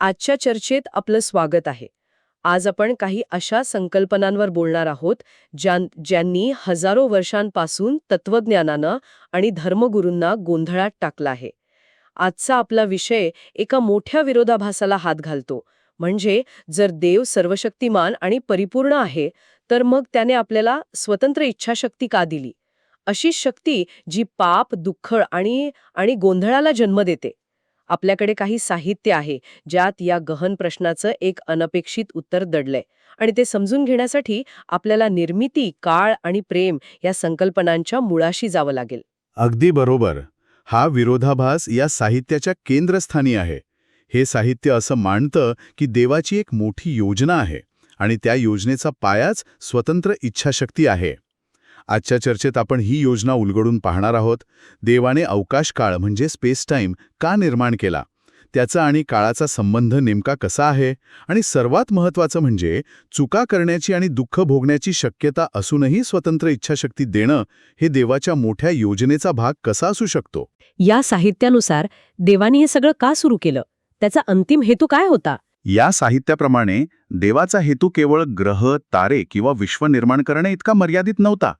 आजच्या चर्चेत आपलं स्वागत आहे. आज आपण काही अशा संकल्पनांवर बोलणार आहोत ज्यांनी हजारो वर्षांपासून तत्वज्ञानानं आणि धर्मगुरूंना गोंधळात टाकला आहे. आजचा आपला विषय एका मोठ्या विरोधाभासाला हात घालतो. म्हणजे जर देव सर्वशक्तिमान आणि परिपूर्ण आहे, तर मग त्याने आपल्याला स्वतंत्र इच्छाशक्ती का दिली? अशी शक्ती जी पाप, दुःख आणि आणि गोंधळाला जन्म देते. आपल्याकडे काही साहित्य आहे ज्यात या गहन प्रश्नाचं एक अनपेक्षित उत्तर दडलंय, आणि ते समजून घेण्यासाठी आपल्याला निर्मिती, काळ आणि प्रेम या संकल्पनांच्या मुळाशी जावं लागेल. अगदी बरोबर. हा विरोधाभास या साहित्याच्या केंद्रस्थानी आहे. हे साहित्य असं मांडतं की देवाची एक मोठी योजना आहे आणि त्या योजनेचा पायाच स्वतंत्र इच्छाशक्ती आहे. आजच्या चर्चेत आपण ही योजना उलगडून पाहणार आहोत. देवाने अवकाश काळ म्हणजे स्पेस टाईम का निर्माण केला, त्याचा आणि काळाचा संबंध नेमका कसा आहे, आणि सर्वात महत्त्वाचं म्हणजे चुका करण्याची आणि दुःख भोगण्याची शक्यता असूनही स्वतंत्र इच्छाशक्ती देणं हे देवाच्या मोठ्या योजनेचा भाग कसा असू शकतो. या साहित्यानुसार देवाने हे सगळं का सुरू केलं? त्याचा अंतिम हेतू काय होता? या साहित्याप्रमाणे देवाचा हेतू केवळ ग्रह, तारे किंवा विश्व निर्माण करणे इतका मर्यादित नव्हता.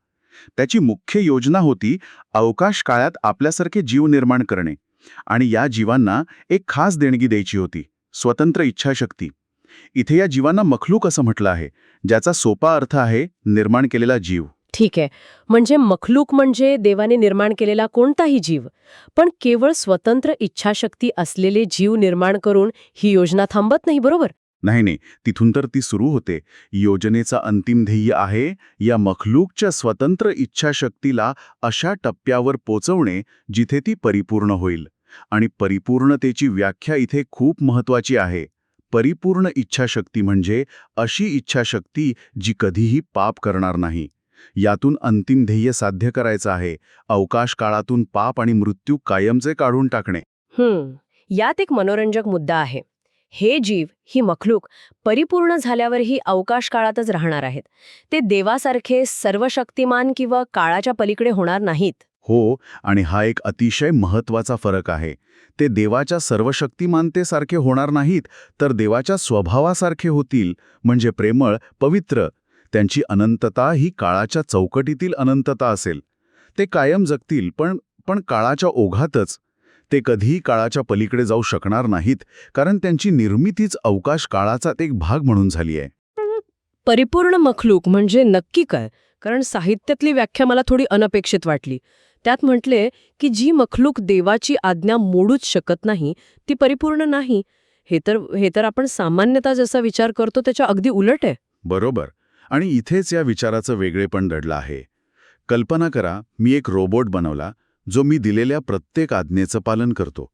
त्याची मुख्य योजना होती अवकाश काळात आपल्यासारखे जीव निर्माण करणे, आणि या जीवांना एक खास देणगी द्यायची होती, स्वतंत्र इच्छाशक्ती. इथे या जीवांना मखलूक असं म्हटलं आहे, ज्याचा सोपा अर्थ आहे निर्माण केलेला जीव. ठीक आहे, म्हणजे मखलूक म्हणजे देवाने निर्माण केलेला कोणताही जीव. पण केवळ स्वतंत्र इच्छाशक्ती असलेले जीव निर्माण करून ही योजना थांबत नाही, बरोबर? नाही, तिथून तर ती सुरू होते. योजनेचा अंतिम ध्येय आहे या मखलूकच्या स्वतंत्र इच्छाशक्तीला अशा टप्प्यावर पोचवणे जिथे ती परिपूर्ण होईल. आणि परिपूर्णतेची व्याख्या इथे खूप महत्त्वाची आहे. परिपूर्ण इच्छाशक्ती म्हणजे अशी इच्छाशक्ती जी कधीही पाप करणार नाही. यातून अंतिम ध्येय साध्य करायचं आहे, अवकाश काळातून पाप आणि मृत्यू कायमचे काढून टाकणे. यात एक मनोरंजक मुद्दा आहे. हे जीव, ही मखलूक परिपूर्ण झाल्यावरही अवकाश काळातच राहणार आहेत. ते देवासारखे सर्वशक्तिमान किंवा काळाच्या पलीकडे होणार नाहीत. हो, आणि हा एक अतिशय महत्त्वाचा फरक आहे. ते देवाच्या सर्वशक्तिमानतेसारखे होणार नाहीत, तर देवाच्या स्वभावासारखे होतील, म्हणजे प्रेमळ, पवित्र. त्यांची अनंतता ही काळाच्या चौकटीतील अनंतता असेल. ते कायम जगतील, पण काळाच्या ओघातच. ते कधीही काळाच्या पलीकडे जाऊ शकणार नाहीत, कारण त्यांची निर्मितीच अवकाश काळाचा एक भाग म्हणून झाली आहे. परिपूर्ण मखलूक म्हणजे नक्की काय? कारण साहित्यातली व्याख्या मला थोडी अनपेक्षित वाटली. त्यात म्हटले की जी मखलूक देवाची आज्ञा मोडूच शकत नाही, ती परिपूर्ण नाही. हे तर आपण सामान्यतः जसा विचार करतो त्याच्या अगदी उलट आहे. बरोबर. आणि इथेच या विचाराचं वेगळेपण दडलं आहे. कल्पना करा, मी एक रोबोट बनवला जो मी दिलेल्या प्रत्येक आज्ञेचं पालन करतो.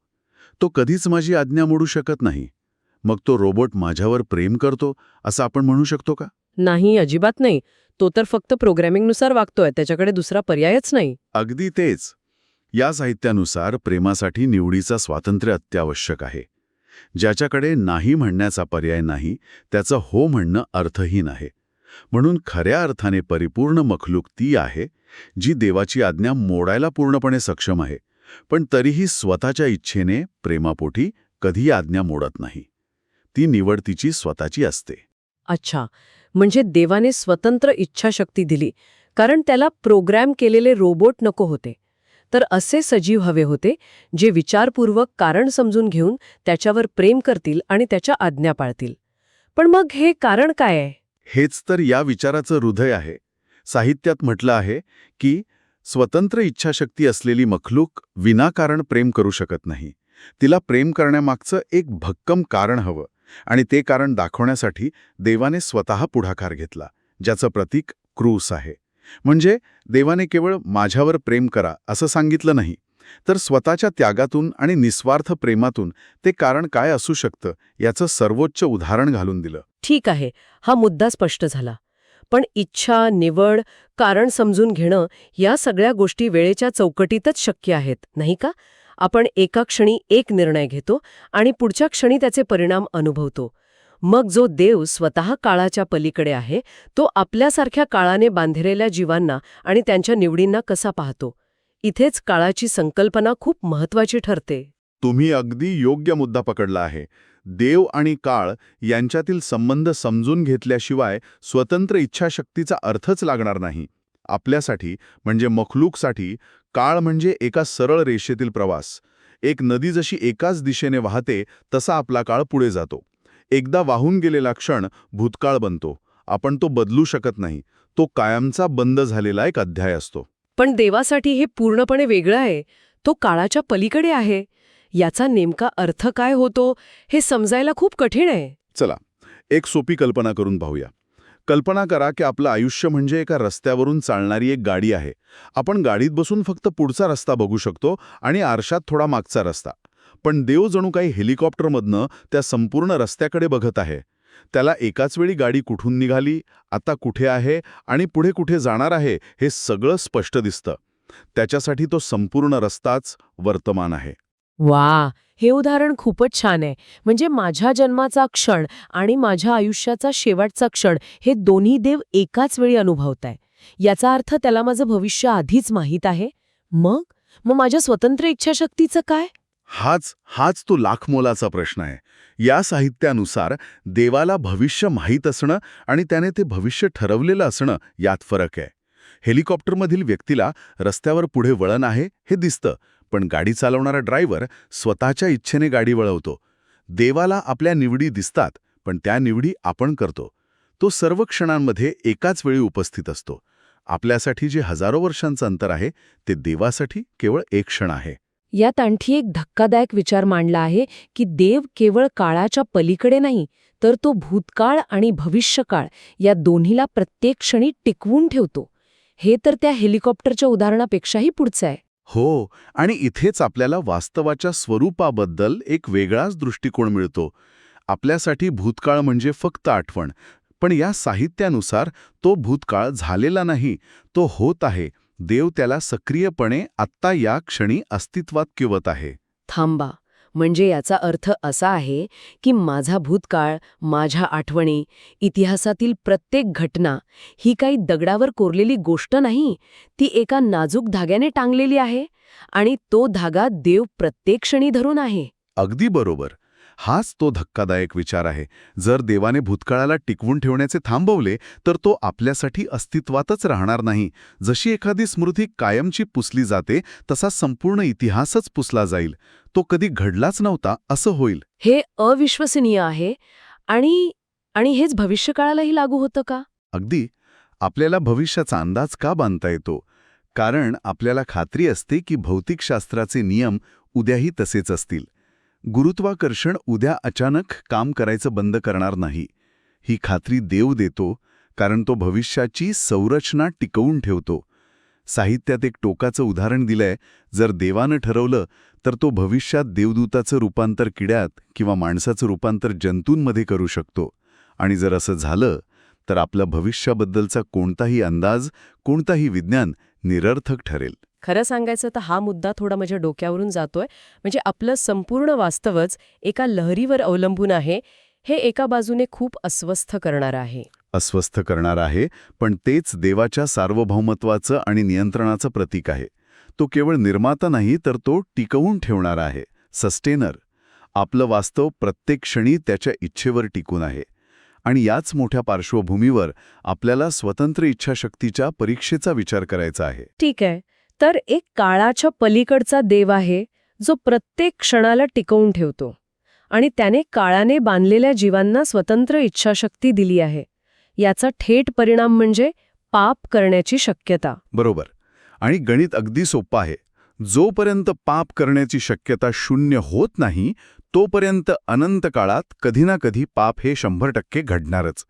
तो कधीच माझी आज्ञा मोडू शकत नाही. मग तो रोबोट माझ्यावर प्रेम करतो असं आपण म्हणू शकतो का? नाही, अजिबात नाही. तो तर फक्त प्रोग्रॅमिंगनुसार वागतोय, त्याच्याकडे दुसरा पर्यायच नाही. अगदी तेच. या साहित्यानुसार प्रेमासाठी निवडीचा स्वातंत्र्य अत्यावश्यक आहे. ज्याच्याकडे नाही म्हणण्याचा पर्याय नाही, त्याचं हो म्हणणं अर्थहीन आहे. म्हणून खऱ्या अर्थाने परिपूर्ण मखलूक ती आहे जी देवाची आज्ञा मोडायला पूर्णपणे सक्षम आहे, पण तरीही स्वतःच्या इच्छेने, प्रेमापोटी कधी आज्ञा मोडत नाही. ती निवड तिची स्वतःची असते. अच्छा, म्हणजे देवाने स्वतंत्र इच्छाशक्ती दिली कारण त्याला प्रोग्रॅम केलेले रोबोट नको होते. तर असे सजीव हवे होते जे विचारपूर्वक कारण समजून घेऊन त्याच्यावर प्रेम करतील आणि त्याच्या आज्ञा पाळतील. पण मग हे कारण काय आहे? हेच तर या विचाराचं हृदय आहे. साहित्यात म्हटलं आहे की स्वतंत्र इच्छाशक्ती असलेली मखलूक विनाकारण प्रेम करू शकत नाही. तिला प्रेम करण्यामागचं एक भक्कम कारण हवं, आणि ते कारण दाखवण्यासाठी देवाने स्वतः पुढाकार घेतला, ज्याचं प्रतीक क्रूस आहे. म्हणजे देवाने केवळ माझ्यावर प्रेम करा असं सांगितलं नाही, तर स्वतःच्या त्यागातून आणि निस्वार्थ प्रेमातून ते कारण काय असू शकतं याचं सर्वोच्च उदाहरण घालून दिलं. ठीक आहे, हा मुद्दा स्पष्ट झाला. पण इच्छा, निवड, कारण समजून घेणं या सगळ्या गोष्टी वेळेच्या चौकटीतच शक्य आहेत, नाही का? आपण एका क्षणी एक निर्णय घेतो आणि पुढच्या क्षणी त्याचे परिणाम अनुभवतो. मग जो देव स्वतः काळाच्या पलीकडे आहे, तो आपल्यासारख्या काळाने बांधलेल्या जीवांना आणि त्यांच्या निवडींना कसा पाहतो? इथेच काळाची संकल्पना खूप महत्त्वाची ठरते. तुम्ही अगदी योग्य मुद्दा पकडला आहे. देव आणि काळ यांच्यातील संबंध समजून घेतल्याशिवाय स्वतंत्र इच्छाशक्तीचा अर्थच लागणार नाही. आपल्यासाठी म्हणजे मखलूकसाठी काळ म्हणजे एका सरळ रेषेतील प्रवास. एक नदी जशी एकाच दिशेने वाहते तसा आपला काळ पुढे जातो. एकदा वाहून गेलेला क्षण भूतकाळ बनतो. आपण तो बदलू शकत नाही. तो कायमचा बंद झालेला एक अध्याय असतो. पण देवासाठी हे पूर्णपणे वेगळं आहे. तो काळाच्या पलीकडे आहे. याचा नेमका अर्थ काय होतो हे समजायला खूप कठीण आहे. चला, एक सोपी कल्पना करून पाहूया. कल्पना करा की आपलं आयुष्य म्हणजे एका रस्त्यावरून चालणारी एक गाडी आहे. आपण गाडीत बसून फक्त पुढचा रस्ता बघू शकतो आणि आरशात थोडा मागचा रस्ता. पण देव जणू काही हेलिकॉप्टरमधनं त्या संपूर्ण रस्त्याकडे बघत आहे. त्याला एकाच वेळी गाडी कुठून निघाली, आता कुठे आहे आणि पुढे कुठे जाणार आहे हे सगळं स्पष्ट दिसतं. त्याच्यासाठी तो संपूर्ण रस्ताच वर्तमान आहे. वा, हे उदाहरण खूपच छान आहे. म्हणजे माझ्या जन्माचा क्षण आणि माझ्या आयुष्याचा शेवटचा क्षण हे दोन्ही देव एकाच वेळी अनुभवताय. याचा अर्थ त्याला माझं भविष्य आधीच माहीत आहे. मग माझ्या स्वतंत्र इच्छाशक्तीचं काय? हाच तो लाखमोलाचा प्रश्न आहे. या साहित्यानुसार देवाला भविष्य माहीत असणं आणि त्याने ते भविष्य ठरवलेलं असणं यात फरक आहे. हेलिकॉप्टरमधील व्यक्तीला रस्त्यावर पुढे वळण आहे हे दिसतं, पण गाडी चालवणारा ड्रायव्हर स्वतःच्या इच्छेने गाडी वळवतो. देवाला आपल्या निवडी दिसतात, पण त्या निवडी आपण करतो. तो सर्व क्षणांमध्ये एकाच वेळी उपस्थित असतो. आपल्यासाठी जे हजारो वर्षांचं अंतर आहे ते देवासाठी केवळ एक क्षण आहे. यात आणखी एक धक्कादायक विचार मांडला आहे की देव केवळ काळाच्या पलीकडे नाही, तर तो भूतकाळ आणि भविष्यकाळ या दोन्हीला प्रत्येक क्षणी टिकवून ठेवतो. हे तर त्या हेलिकॉप्टरच्या उदाहरणापेक्षाही पुढचं आहे. हो, आणि इथेच आपल्याला वास्तवाच्या स्वरूपाबद्दल एक वेगळाच दृष्टिकोन मिळतो. आपल्यासाठी भूतकाळ म्हणजे फक्त आठवण, पण या साहित्यानुसार तो भूतकाळ झालेला नाही, तो होत आहे. देव त्याला सक्रियपणे आत्ता या क्षणी अस्तित्वात ठेवत आहे. थांबा, म्हणजे याचा अर्थ असा आहे की माझा भूतकाळ, माझ्या आठवणी, इतिहासातील प्रत्येक घटना ही काही दगडावर कोरलेली गोष्ट नाही, ती एका नाजूक धाग्याने टांगलेली आहे आणि तो धागा देव प्रत्येक क्षणी धरून आहे. अगदी बरोबर. हाच तो धक्कादायक विचार आहे. जर देवाने भूतकाळाला टिकवून ठेवण्याचे थांबवले तर तो आपल्यासाठी अस्तित्वातच राहणार नाही. जशी एखादी स्मृती कायमची पुसली जाते तसा संपूर्ण इतिहासच पुसला जाईल. तो कधी घडलाच नव्हता असं होईल. हे अविश्वसनीय आहे. आणि हेच भविष्यकाळालाही लागू होतं का? अगदी. आपल्याला भविष्याचा अंदाज का बांधता येतो? कारण आपल्याला खात्री असते की भौतिकशास्त्राचे नियम उद्याही तसेच असतील. गुरुत्वाकर्षण उद्या अचानक काम करायचं बंद करणार नाही. ही खात्री देव देतो, कारण तो भविष्याची संरचना टिकवून ठेवतो. साहित्यात एक टोकाचं उदाहरण दिलंय. जर देवानं ठरवलं तर तो भविष्यात देवदूताचं रूपांतर किड्यात किंवा माणसाचं रूपांतर जंतूंमध्ये करू शकतो. आणि जर असं झालं तर आपल्या भविष्याबद्दलचा कोणताही अंदाज, कोणताही विज्ञान निरर्थक ठरेल. खरं सांगायचं तर हा मुद्दा थोडा माझ्या डोक्यावरून जातोय. म्हणजे आपलं संपूर्ण वास्तवच एका लहरीवर अवलंबून आहे. हे एका बाजूने खूप अस्वस्थ करणारं आहे. अस्वस्थ करणार आहे, पण तेच देवाच्या सार्वभौमत्वाचं आणि नियंत्रणाचं प्रतीक आहे. तो केवळ निर्माता नाही, तर तो टिकवून ठेवणारा आहे. सस्टेनर. आपलं वास्तव प्रत्येक क्षणी त्याच्या इच्छेवर टिकून आहे. आणि याच मोठ्या पार्श्वभूमीवर आपल्याला स्वतंत्र इच्छाशक्तीच्या परीक्षेचा विचार करायचा आहे. ठीक आहे. तर एक काळाच्या पलीकडचा देव आहे जो प्रत्येक क्षणाला टिकवून ठेवतो आणि त्याने काळाने बांधलेल्या जीवांना स्वतंत्र इच्छाशक्ती दिली आहे. याचा थेट परिणाम म्हणजे पाप करण्याची शक्यता. बरोबर. आणि गणित अगदी सोपं आहे. जोपर्यंत पाप करण्याची शक्यता शून्य होत नाही, तोपर्यंत अनंत काळात कधी ना कधी पाप हे 100% घडणारच.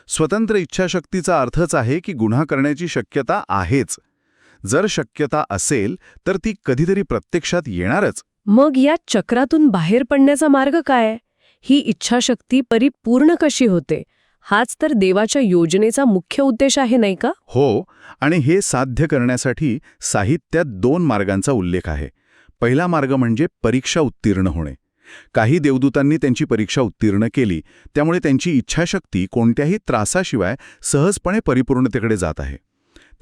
स्वतंत्र इच्छाशक्तीचा अर्थच आहे की गुन्हा करण्याची शक्यता आहेच. जर शक्यता असेल तर ती कधीतरी प्रत्यक्षात येणारच. मग या चक्रातून बाहेर पडण्याचा मार्ग काय? ही इच्छाशक्ती परिपूर्ण कशी होते? हाच तर देवाच्या योजनेचा मुख्य उद्देश आहे, नाही का? हो, आणि हे साध्य करण्यासाठी साहित्यात 2 मार्गांचा उल्लेख आहे. पहिला मार्ग म्हणजे परीक्षा उत्तीर्ण होणे. काही देवदूतांनी त्यांची परीक्षा उत्तीर्ण केली, त्यामुळे त्यांची इच्छाशक्ती कोणत्याही त्रासाशिवाय सहजपणे परिपूर्णतेकडे जात आहे.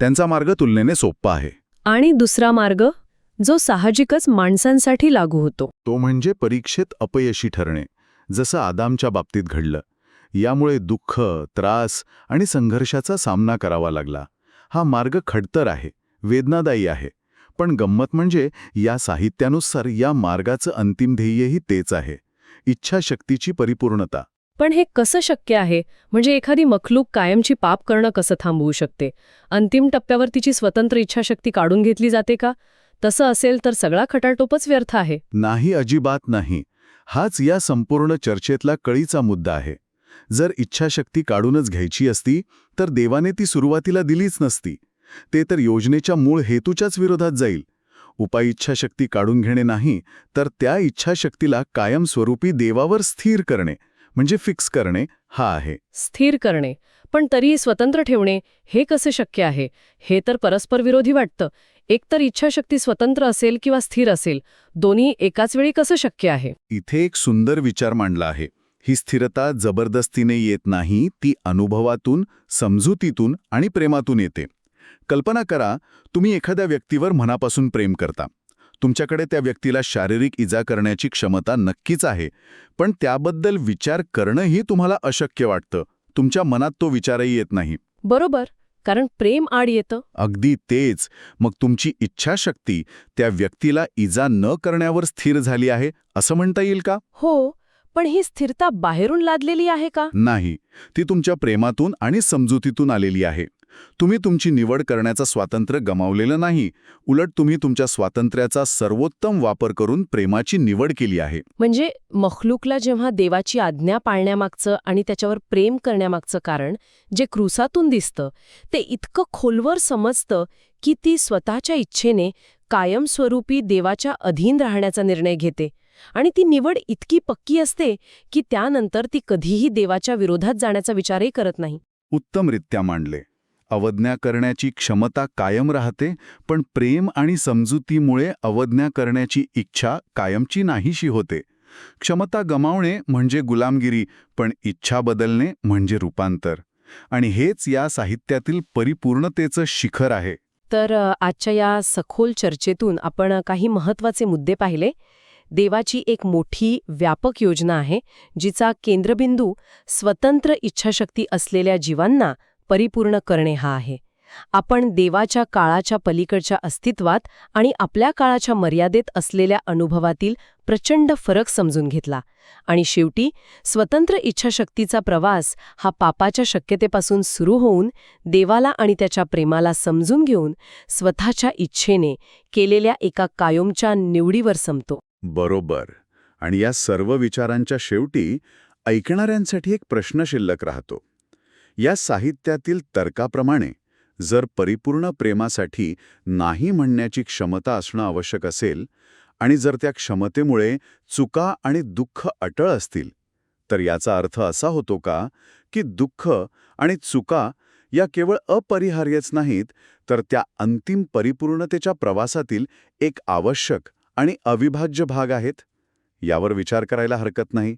त्यांचा मार्ग तुलनेने सोपा आहे. आणि दुसरा मार्ग जो साहजिकच माणसांसाठी लागू होतो, तो म्हणजे परीक्षेत अपयशी ठरणे. जसं आदामच्या बाबतीत घडलं. यामुळे दुःख, त्रास आणि संघर्षाचा सामना करावा लागला. हा मार्ग खडतर आहे, वेदनादायी आहे. पण गंमत म्हणजे या साहित्यानुसार या मार्गाचं अंतिम ध्येयही तेच आहे, इच्छाशक्तीची परिपूर्णता. पण हे कसं शक्य आहे? म्हणजे एखादी मखलूक कायमची पाप करणं कसं थांबवू शकते? अंतिम टप्प्यावर तिची स्वतंत्र इच्छाशक्ती काढून घेतली जाते का? तसं असेल तर सगळा खटाटोपच व्यर्थ आहे. नाही, अजिबात नाही. हाच या संपूर्ण चर्चेतला कळीचा मुद्दा आहे. जर इच्छाशक्ती काढूनच घ्यायची असती तर देवाने ती सुरुवातीला दिलीच नसती. ते तर योजनेच्या मूळ हेतूच्याच विरोधात जाईल. उपाय इच्छाशक्ती काढून घेणे नाही, तर त्या इच्छाशक्तीला कायमस्वरूपी देवावर स्थिर करणे म्हणजे फिक्स करणे हा आहे. स्थिर करणे, पण तरीही स्वतंत्र ठेवणे, हे कसे शक्य आहे? हे तर परस्पर विरोधी वाटतं. एकतर इच्छाशक्ती स्वतंत्र असेल किंवा स्थिर असेल, दोन्ही एकाच वेळी कसं शक्य आहे? इथे एक सुंदर विचार मांडला आहे. ही स्थिरता जबरदस्तीने येत नाही, ती अनुभवातून, समजुतीतून आणि प्रेमातून येते. कल्पना करा, तुम्ही एखाद्या व्यक्तीवर मनापासून प्रेम करता. तुमच्याकडे त्या व्यक्तीला शारीरिक इजा करण्याची क्षमता नक्कीच आहे, पण त्याबद्दल विचार करणंही तुम्हाला अशक्य वाटतं. तुमच्या मनात तो विचारही येत नाही. बरोबर, कारण प्रेम आड येतं. अगदी तेच. मग तुमची इच्छाशक्ती त्या व्यक्तीला इजा न करण्यावर स्थिर झाली आहे असं म्हणता येईल का? हो, पण ही स्थिरता बाहेरून लादलेली आहे का? नाही, ती तुमच्या प्रेमातून आणि समजुतीतून आलेली आहे. तुम्ही तुमची निवड करण्याचं स्वातंत्र्य गमावलेलं नाही, उलट तुम्ही तुमच्या स्वातंत्र्याचा सर्वोत्तम वापर करून प्रेमाची निवड केली आहे. म्हणजे मखलूकला जेव्हा देवाची आज्ञा पाळण्यामागचं आणि त्याच्यावर प्रेम करण्यामागचं कारण जे क्रूसातून दिसतं, ते इतकं खोलवर समजतं की ती स्वतःच्या इच्छेने कायमस्वरूपी देवाच्या अधीन राहण्याचा निर्णय घेते. आणि ती निवड इतकी पक्की असते की त्यानंतर ती कधीही देवाच्या विरोधात जाण्याचा विचारही करत नाही. उत्तमरित्या मांडले. अवज्ञा करण्याची क्षमता कायम राहते, पण प्रेम आणि समजुतीमुळे अवज्ञा करण्याची इच्छा कायमची नाहीशी होते. क्षमता गमावणे म्हणजे गुलामगिरी, पण इच्छा बदलणे म्हणजे रूपांतर. आणि हेच या साहित्यातील परिपूर्णतेचं शिखर आहे. तर आजच्या या सखोल चर्चेतून आपण काही महत्त्वाचे मुद्दे पाहिले. देवाची एक मोठी व्यापक योजना आहे, जिचा केंद्रबिंदू स्वतंत्र इच्छाशक्ती असलेल्या जीवांना परिपूर्ण करणे हा आहे. आपण देवाच्या काळाच्या पलीकडच्या अस्तित्वात आणि आपल्या काळाच्या मर्यादेत असलेल्या अनुभवातील प्रचंड फरक समजून घेतला. आणि शेवटी स्वतंत्र इच्छाशक्तीचा प्रवास हा पापाच्या शक्यतेपासून सुरू होऊन देवाला आणि त्याच्या प्रेमाला समजून घेऊन स्वतःच्या इच्छेने केलेल्या एका कायमच्या निवडीवर संपतो. बरोबर. आणि या सर्व विचारांच्या शेवटी ऐकणाऱ्यांसाठी एक प्रश्न शिल्लक राहतो. या साहित्यातील तर्काप्रमाणे जर परिपूर्ण प्रेमासाठी नाही म्हणण्याची क्षमता असणं आवश्यक असेल आणि जर त्या क्षमतेमुळे चुका आणि दुःख अटळ असतील, तर याचा अर्थ असा होतो का की दुःख आणि चुका या केवळ अपरिहार्यच नाहीत, तर त्या अंतिम परिपूर्णतेच्या प्रवासातील एक आवश्यक आणि अविभाज्य भाग आहेत? यावर विचार करायला हरकत नाही.